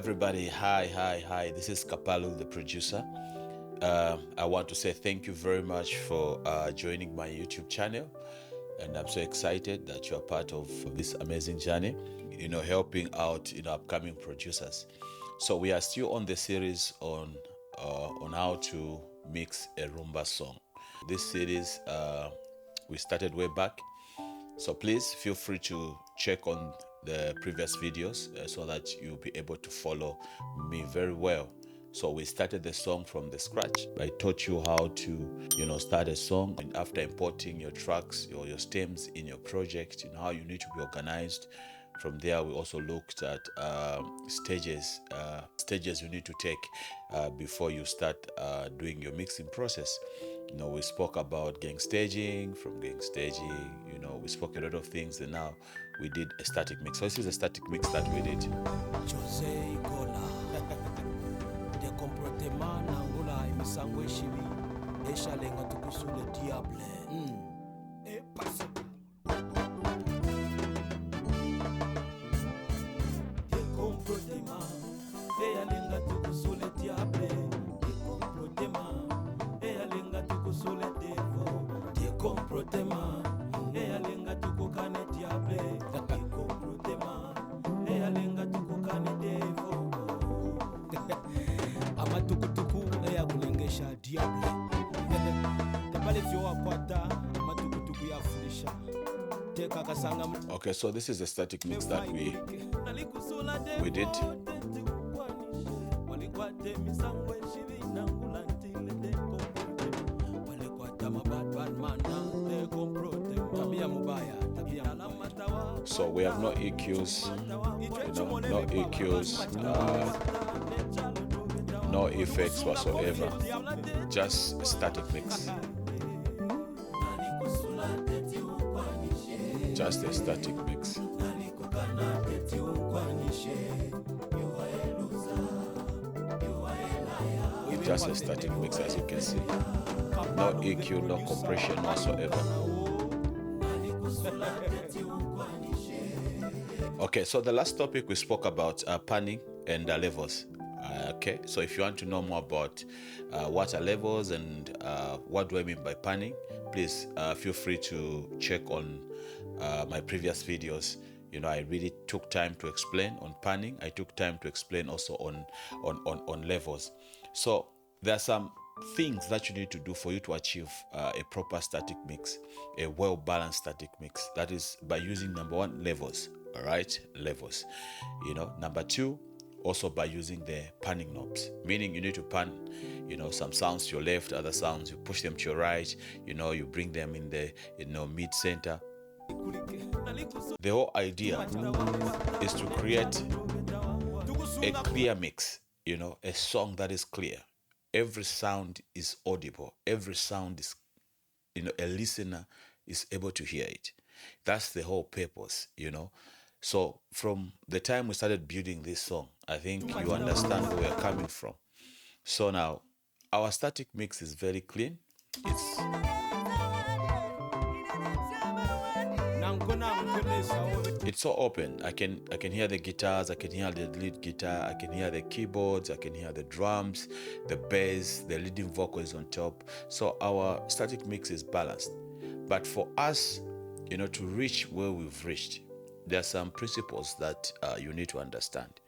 everybody. Hi. This is Kapalu, the producer. I want to say thank you very much for joining my YouTube channel. And I'm so excited that you're part of this amazing journey, helping out, upcoming producers. So we are still on the series on how to mix a Rhumba song. This series, we started way back. So please feel free to check on the previous videos so that you'll be able to follow me very well. So we started the song from the scratch. I taught you how to, start a song, and after importing your tracks or your stems in your project, how you need to be organized. From there, we also looked at stages you need to take before you start doing your mixing process. We spoke about gang staging. From gang staging, we spoke a lot of things, and now we did a static mix. So this is a static mix that we did. Jose Gola de comportement nangula imisango eshibi eshalenga tukusule diable e passe de comportement eyalenga tukusule diable de comportement eyalenga tukusule devo de comportement eyalenga tukukane diable de comportement eyalenga tukukane devo amatukutuku eyakulengesha diable tepale vyo wakwata amatukutuku yafulisha teka kasanga. Okay, so this is the static mix that we did. So we have no EQs, no EQs, no effects whatsoever, just a static mix. Just a static mix. Just a static mix, as you can see. No EQ, no compression whatsoever. Okay, so the last topic we spoke about panning and levels. Okay, so if you want to know more about what are levels and what do I mean by panning, please feel free to check on my previous videos. I really took time to explain on panning. I took time to explain also on levels. So there are some things that you need to do for you to achieve a proper static mix, a well-balanced static mix. That is by using, number one, levels. All right, levels. Number two, also by using the panning knobs, meaning you need to pan, some sounds to your left, other sounds you push them to your right, you bring them in the mid center. The whole idea is to create a clear mix, a song that is clear. Every sound is audible. Every sound is, a listener is able to hear it. That's the whole purpose, So from the time we started building this song, I think you understand where we're coming from. So now, our static mix is very clean. It's so open. I can hear the guitars, I can hear the lead guitar, I can hear the keyboards, I can hear the drums, the bass, the leading vocal is on top. So our static mix is balanced. But for us, to reach where we've reached, there are some principles that you need to understand.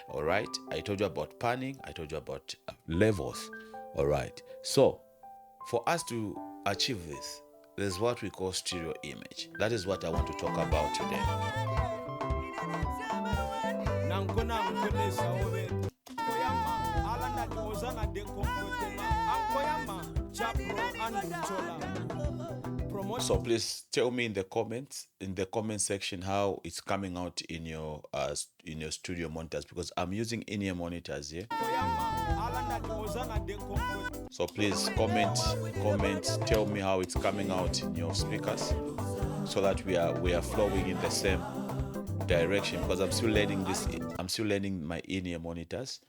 All right, I told you about panning, I told you about levels. All right, so for us to achieve this, there's what we call stereo image. That is what I want to talk about today. So please tell me in the comment section, how it's coming out in your studio monitors, because I'm using in-ear monitors here. So please comment, tell me how it's coming out in your speakers, so that we are flowing in the same direction, because I'm still learning my in-ear monitors.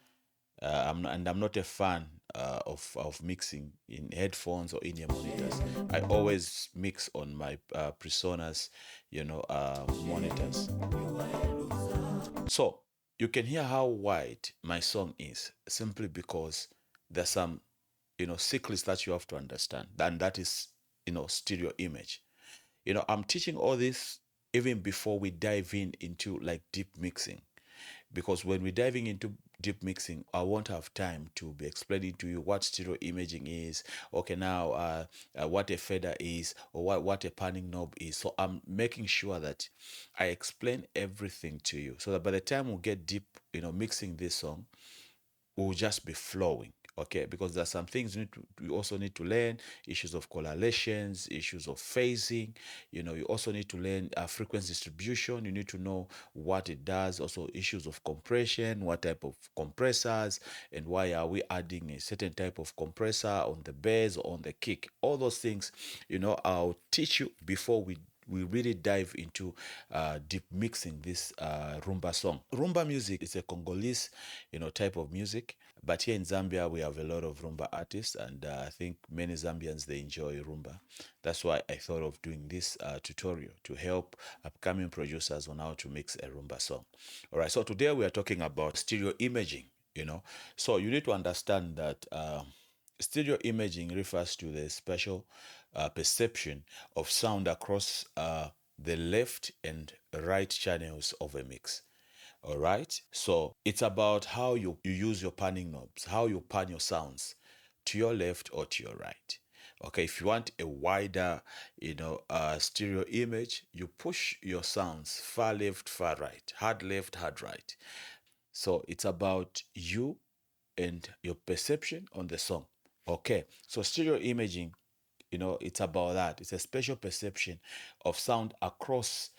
I'm not a fan of mixing in headphones or in-ear monitors. I always mix on my PreSonus, monitors. So you can hear how wide my song is simply because there's some, secrets that you have to understand, and that is, stereo image. I'm teaching all this even before we dive in into like deep mixing, because when we're diving into deep mixing, I won't have time to be explaining to you what stereo imaging is. Okay, now what a fader is, or what a panning knob is. So I'm making sure that I explain everything to you, so that by the time we get deep, mixing this song, will just be flowing. Okay, because there's some things you also need to learn: issues of correlations, issues of phasing. You also need to learn frequency distribution. You need to know what it does. Also, issues of compression, what type of compressors, and why are we adding a certain type of compressor on the bass or on the kick. All those things, I'll teach you before we really dive into deep mixing this rumba song. Rumba music is a Congolese, type of music. But here in Zambia, we have a lot of rumba artists, and I think many Zambians, they enjoy rumba. That's why I thought of doing this tutorial to help upcoming producers on how to mix a rumba song. All right, so today we are talking about stereo imaging. So you need to understand that. Stereo imaging refers to the spatial perception of sound across the left and right channels of a mix. All right. So it's about how you use your panning knobs, how you pan your sounds to your left or to your right. Okay. If you want a wider, stereo image, you push your sounds far left, far right, hard left, hard right. So it's about you and your perception on the song. Okay. So stereo imaging, it's about that. It's a special perception of sound across,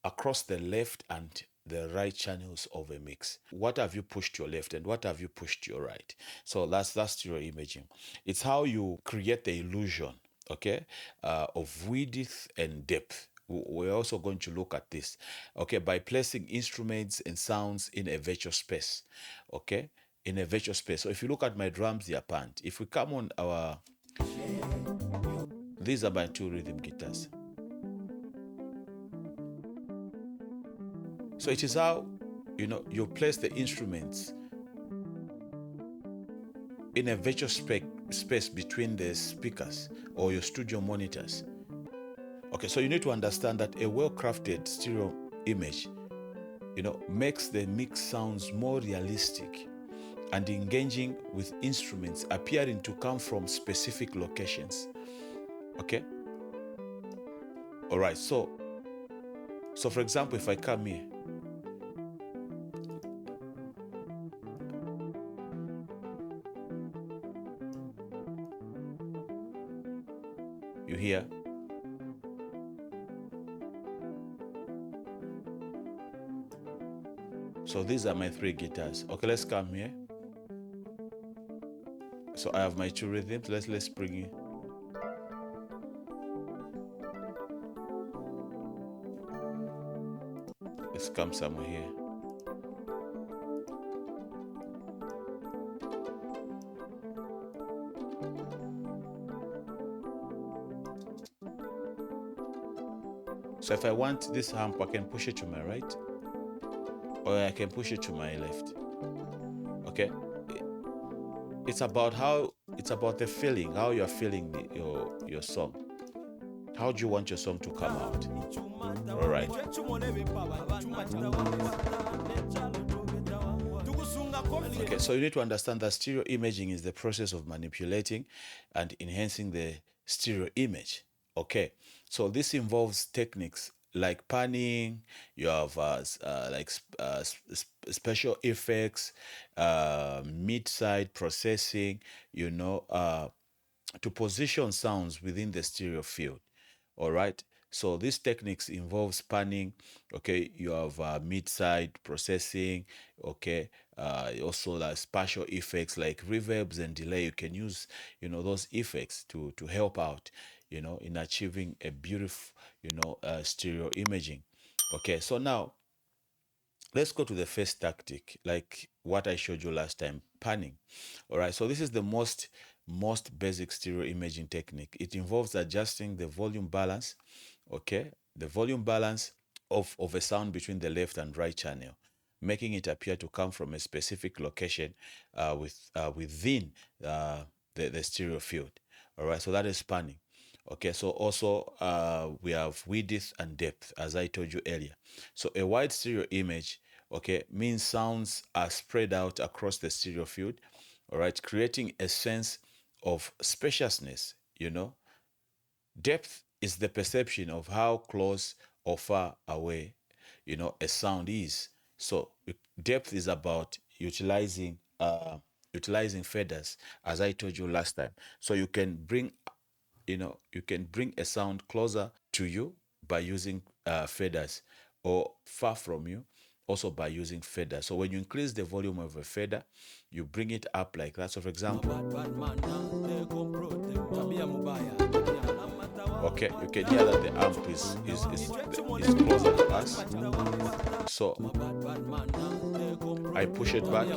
across the left and the right channels of a mix. What have you pushed to your left and what have you pushed to your right? So that's stereo imaging. It's how you create the illusion, okay, of width and depth. We're also going to look at this, okay, by placing instruments and sounds in a virtual space, okay, in a virtual space. So if you look at my drums, they are panned. If we come on our, these are my two rhythm guitars. So it is how, you place the instruments in a virtual space between the speakers or your studio monitors. Okay, so you need to understand that a well-crafted stereo image, makes the mix sounds more realistic and engaging, with instruments appearing to come from specific locations. Okay? All right. So for example, if I come here, you hear. So these are my three guitars. Okay, let's come here. So I have my two rhythms. Let's bring it. Let's come somewhere here. So if I want this hump, I can push it to my right, or I can push it to my left. Okay? It's about the feeling, how you're feeling your song. How do you want your song to come out? All right. Okay, so you need to understand that stereo imaging is the process of manipulating and enhancing the stereo image. Okay, so this involves techniques like panning. You have special effects, mid-side processing, to position sounds within the stereo field. All right. So these techniques involve panning. Okay, you have mid-side processing. Okay, also like spatial effects like reverbs and delay. You can use those effects to help out in achieving a beautiful stereo imaging. Okay, so now let's go to the first tactic, like what I showed you last time, panning. All right, so this is the most basic stereo imaging technique. It involves adjusting the volume balance, okay, the volume balance of a sound between the left and right channel. making it appear to come from a specific location within the stereo field. All right, so that is panning. Okay, so also we have width and depth, as I told you earlier. So a wide stereo image, okay, means sounds are spread out across the stereo field, all right, creating a sense of spaciousness, Depth is the perception of how close or far away, a sound is. So depth is about utilizing feathers, as I told you last time. So you can bring a sound closer to you by using feathers, or far from you also by using feathers. So when you increase the volume of a feather, you bring it up like that. So for example, okay, you can hear that the amp is closer to us. So I push it back,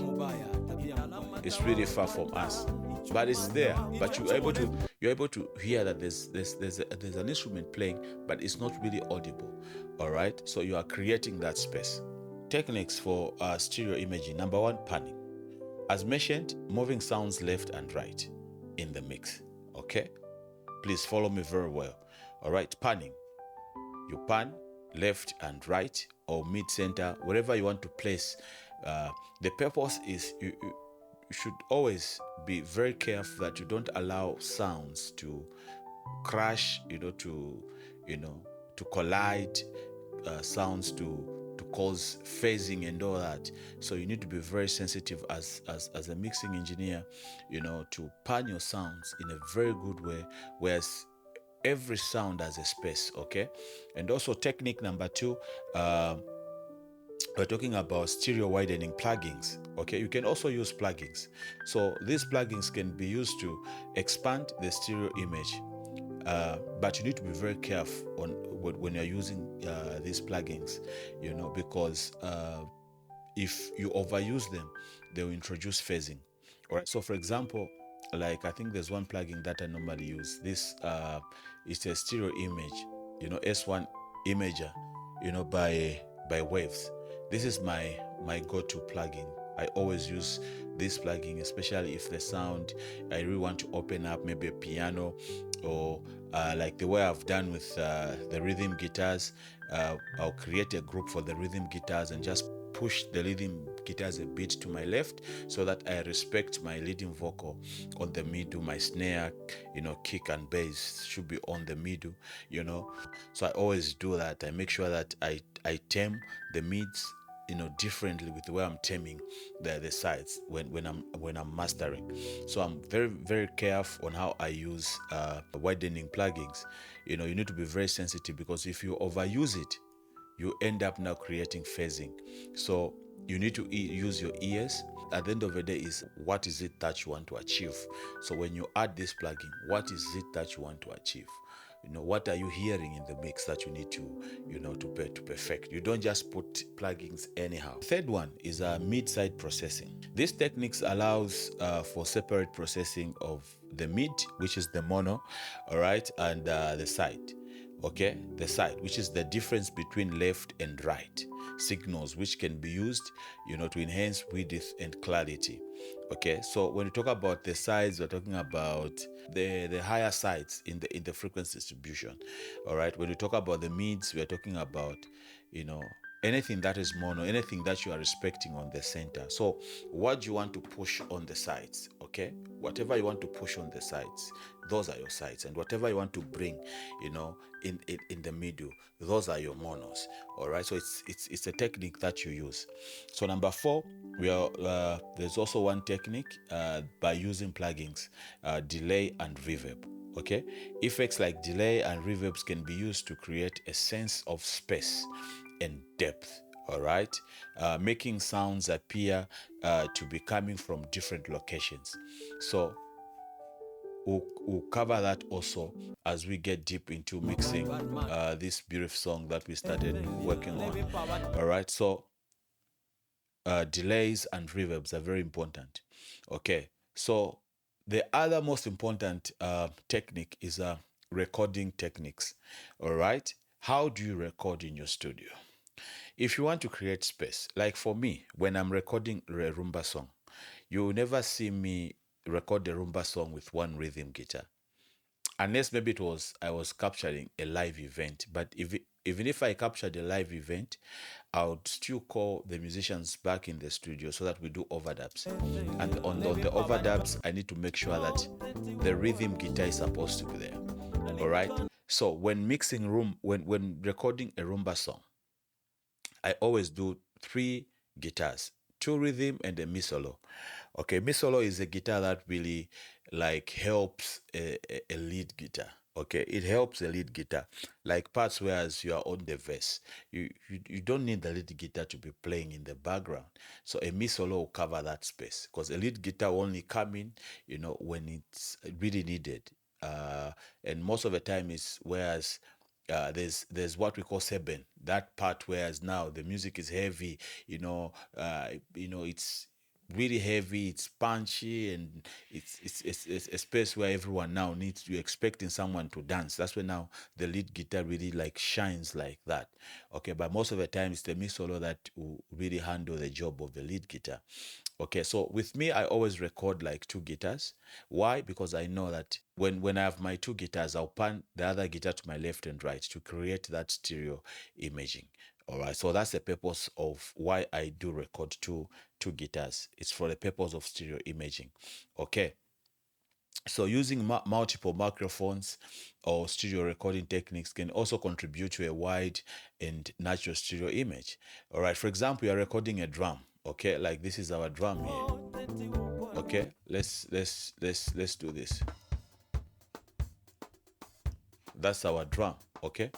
it's really far from us, but it's there. But you're able to hear that there's an instrument playing, but it's not really audible. All right, so you are creating that space. Techniques for stereo imaging. Number one, panning. As mentioned, moving sounds left and right in the mix. Okay, please follow me very well. All right, panning. You pan left and right or mid center, wherever you want to place. The purpose is you should always be very careful that you don't allow sounds to crash, to collide, sounds to cause phasing and all that. So you need to be very sensitive as a mixing engineer, to pan your sounds in a very good way, whereas every sound has a space. Okay, and also technique number two, we're talking about stereo widening plugins. Okay, you can also use plugins. So these plugins can be used to expand the stereo image, but you need to be very careful when you're using these plugins, because if you overuse them, they will introduce phasing. All right. So for example, like I think there's one plugin that I normally use. This it's a stereo image, S1 Imager, by Waves. This is my go-to plugin. I always use this plugin, especially if the sound I really want to open up, maybe a piano, or like the way I've done with the rhythm guitars. I'll create a group for the rhythm guitars and just push the leading guitars a bit to my left, so that I respect my leading vocal on the middle. My snare, kick and bass should be on the middle. So I always do that. I make sure that I tame the mids, differently with the way I'm taming the sides when I'm mastering. So I'm very, very careful on how I use widening plugins. You need to be very sensitive, because if you overuse it, you end up now creating phasing. So you need to use your ears. At the end of the day, is what is it that you want to achieve? So when you add this plugin, what is it that you want to achieve? What are you hearing in the mix that you need to perfect? You don't just put plugins anyhow. Third one is mid-side processing. This techniques allows for separate processing of the mid, which is the mono, all right, and the side. Okay, the side, which is the difference between left and right signals, which can be used, to enhance width and clarity. Okay, so when we talk about the sides, we're talking about the higher sides in the frequency distribution. All right, when we talk about the mids, we're talking about, anything that is mono, anything that you are respecting on the center. So what do you want to push on the sides? Okay, whatever you want to push on the sides, those are your sides, and whatever you want to bring, in the middle, those are your monos. All right, so it's a technique that you use. So number four, there's also one technique by using plugins, delay and reverb. Okay, effects like delay and reverbs can be used to create a sense of space and depth. All right, making sounds appear to be coming from different locations. So we'll cover that also as we get deep into mixing this beautiful song that we started working on. All right, so delays and reverbs are very important. Okay, so the other most important technique is recording techniques. All right, how do you record in your studio? If you want to create space, like for me, when I'm recording a Rhumba song, you will never see me record a Rhumba song with one rhythm guitar, unless maybe it was I was capturing a live event. But even if I captured a live event, I would still call the musicians back in the studio so that we do overdubs. And on the overdubs, I need to make sure that the rhythm guitar is supposed to be there. All right. So when mixing room, when recording a Rhumba song, I always do three guitars, two rhythm and a mi solo. Okay, mi solo is a guitar that really like helps a lead guitar. Okay, it helps a lead guitar, like parts whereas you are on the verse. You don't need the lead guitar to be playing in the background. So a mi solo will cover that space because a lead guitar will only come in, when it's really needed. Uh, and most of the time is whereas there's what we call seben, that part whereas now the music is heavy, it's really heavy, it's punchy, and it's a space where everyone now needs, you're expecting someone to dance. That's when now the lead guitar really like shines like that. Okay, but most of the time it's the mi solo that will really handle the job of the lead guitar. Okay, so with me, I always record like two guitars. Why? Because I know that when I have my two guitars, I'll pan the other guitar to my left and right to create that stereo imaging. All right, so that's the purpose of why I do record two guitars. It's for the purpose of stereo imaging. Okay, so using multiple microphones or stereo recording techniques can also contribute to a wide and natural stereo image. All right, for example, you're recording a drum. Okay, like this is our drum here. Okay, let's do this. That's our drum. Okay,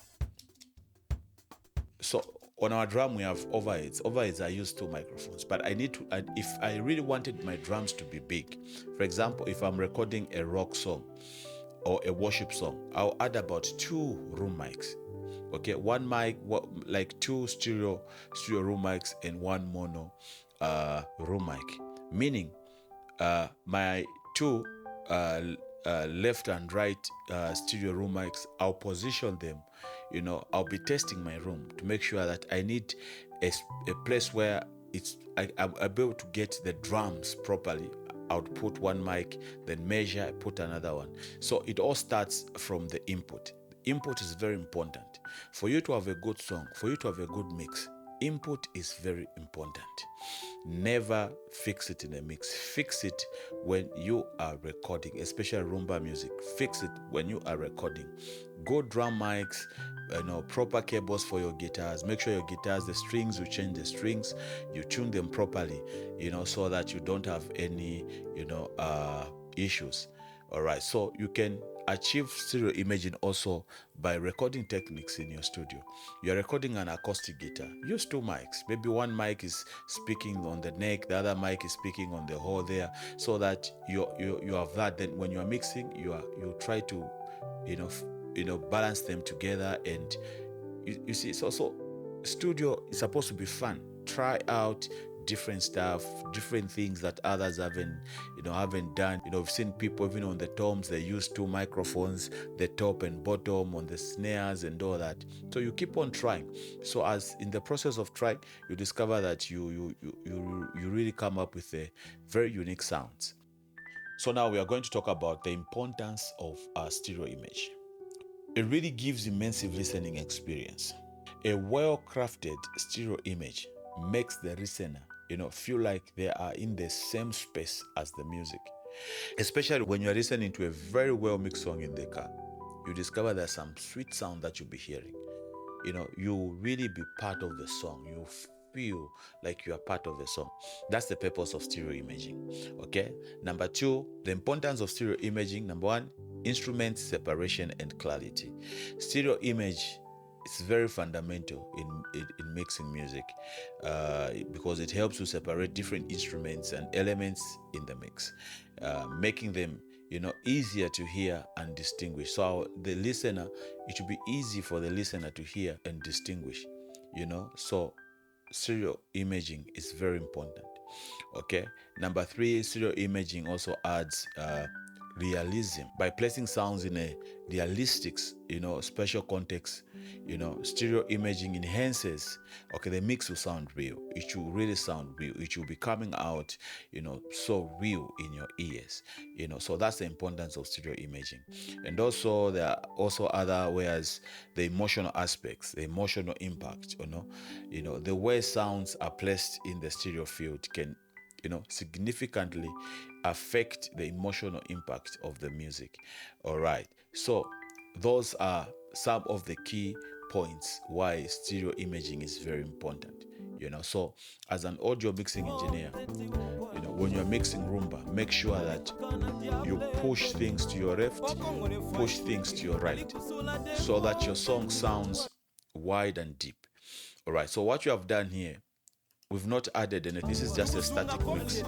so on our drum we have overheads. Overheads are used two microphones, but I need to if I really wanted my drums to be big, for example, if I'm recording a rock song or a worship song, I'll add about two room mics. Okay, one mic, like two stereo room mics and one mono room mic. Meaning, my two uh, left and right stereo room mics, I'll position them. I'll be testing my room to make sure that I need a place where I'm able to get the drums properly. I would put one mic, then measure, put another one. So it all starts from the input. Input is very important. For you to have a good song, for you to have a good mix, input is very important. Never fix it in a mix. Fix it when you are recording, especially Rhumba music. Fix it when you are recording. Good drum mics, proper cables for your guitars. Make sure your guitars, the strings, you change the strings, you tune them properly, so that you don't have any, issues. All right, so you can achieve stereo imaging also by recording techniques in your studio. You're recording an acoustic guitar. Use two mics. Maybe one mic is speaking on the neck, the other mic is speaking on the hole there, so that you have that. Then when you are mixing, you try to, balance them together, and you see. So studio is supposed to be fun. Try out different stuff, different things that others haven't done. We've seen people even on the toms, they use two microphones, the top and bottom on the snares and all that. So you keep on trying. So as in the process of trying, you discover that you really come up with a very unique sounds. So now we are going to talk about the importance of a stereo image. It really gives immense listening experience. A well-crafted stereo image makes the listener, feel like they are in the same space as the music. Especially when you're listening to a very well-mixed song in the car, you discover there's some sweet sound that you'll be hearing. You'll really be part of the song. You feel like you are part of the song. That's the purpose of stereo imaging. Okay. Number two, the importance of stereo imaging. Number one, instrument separation and clarity. Stereo image is very fundamental in mixing music because it helps to separate different instruments and elements in the mix, making them easier to hear and distinguish. So the listener, it should be easy for the listener to hear and distinguish. So stereo imaging is very important. Okay. Number three, stereo imaging also adds realism. By placing sounds in a realistic, spatial context, stereo imaging enhances, the mix will sound real. It will really sound real. It will be coming out, so real in your ears, so that's the importance of stereo imaging. And also there are also other ways, the emotional aspects, the emotional impact, the way sounds are placed in the stereo field can significantly affect the emotional impact of the music. All right, so those are some of the key points why stereo imaging is very important. So as an audio mixing engineer, when you're mixing Rhumba, make sure that you push things to your left, push things to your right, so that your song sounds wide and deep. All right, so what you have done here, we've not added anything. This is just a static mix.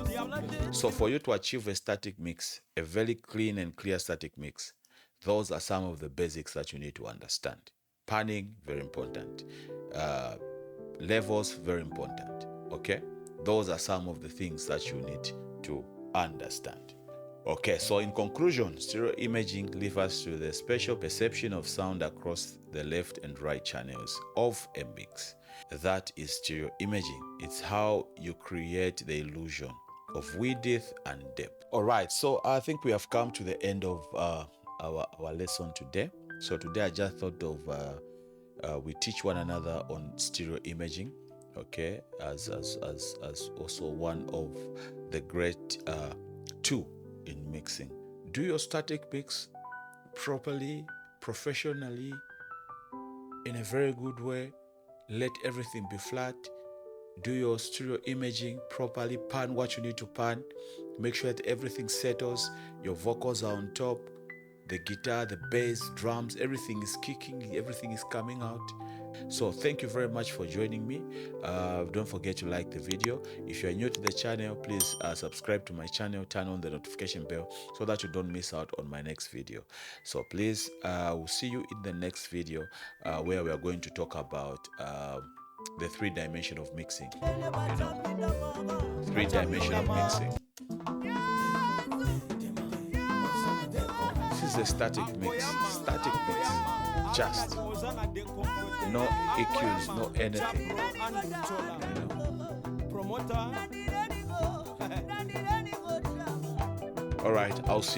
So for you to achieve a static mix, a very clean and clear static mix, those are some of the basics that you need to understand. Panning, very important. Levels, very important. Okay? Those are some of the things that you need to understand. Okay, so in conclusion, stereo imaging refers to the spatial perception of sound across the left and right channels of a mix. That is stereo imaging. It's how you create the illusion of width and depth. All right, so I think we have come to the end of our lesson today. So today I just thought of we teach one another on stereo imaging, okay, as also one of the great tool in mixing. Do your static mix properly, professionally, in a very good way. Let everything be flat. Do your stereo imaging properly. Pan what you need to pan. Make sure that everything settles. Your vocals are on top. The guitar, the bass, drums, everything is kicking, everything is coming out. So thank you very much for joining me. Don't forget to like the video. If you are new to the channel, please subscribe to my channel, turn on the notification bell so that you don't miss out on my next video. So please, we'll see you in the next video where we are going to talk about the 3-dimension of mixing. 3-dimension of mixing. This is a static mix. Static mix. Just no EQs, no anything. All right, I'll see